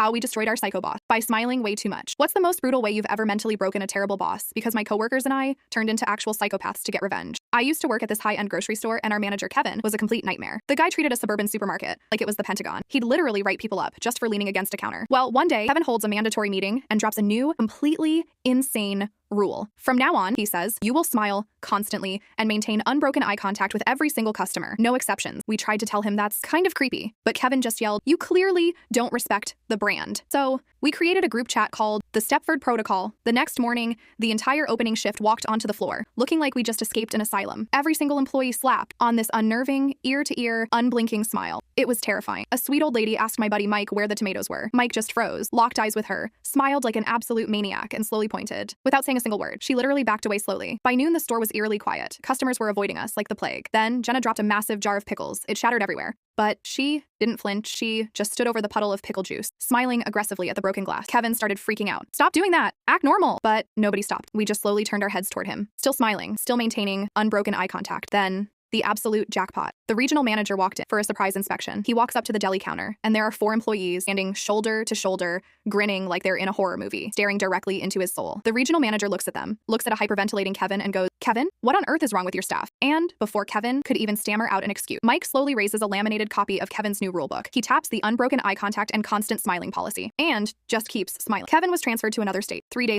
how we destroyed our psycho boss by smiling way too much. What's the most brutal way you've ever mentally broken a terrible boss because my coworkers and I turned into actual psychopaths to get revenge? I used to work at this high-end grocery store, and our manager, Kevin, was a complete nightmare. The guy treated a suburban supermarket like it was the Pentagon. He'd literally write people up just for leaning against a counter. Well, one day, Kevin holds a mandatory meeting and drops a new, completely insane rule. From now on, he says, you will smile constantly and maintain unbroken eye contact with every single customer. No exceptions. We tried to tell him that's kind of creepy, but Kevin just yelled, you clearly don't respect the brand. So we created a group chat called the Stepford Protocol. The next morning, the entire opening shift walked onto the floor, looking like we just escaped an asylum. Every single employee slapped on this unnerving, ear-to-ear, unblinking smile. It was terrifying. A sweet old lady asked my buddy Mike where the tomatoes were. Mike just froze, locked eyes with her, smiled like an absolute maniac, and slowly pointed. Without saying a single word, she literally backed away slowly. By noon, the store was eerily quiet. Customers were avoiding us like the plague. Then, Jenna dropped a massive jar of pickles. It shattered everywhere. But she didn't flinch. She just stood over the puddle of pickle juice, smiling aggressively at the broken glass. Kevin started freaking out. Stop doing that! Act normal! But nobody stopped. We just slowly turned our heads toward him, still smiling, still maintaining unbroken eye contact. Then, the absolute jackpot. The regional manager walked in for a surprise inspection. He walks up to the deli counter, and there are 4 employees standing shoulder to shoulder, grinning like they're in a horror movie, staring directly into his soul. The regional manager looks at them, looks at a hyperventilating Kevin, and goes, Kevin, what on earth is wrong with your staff? And before Kevin could even stammer out an excuse, Mike slowly raises a laminated copy of Kevin's new rulebook. He taps the unbroken eye contact and constant smiling policy, and just keeps smiling. Kevin was transferred to another state 3 days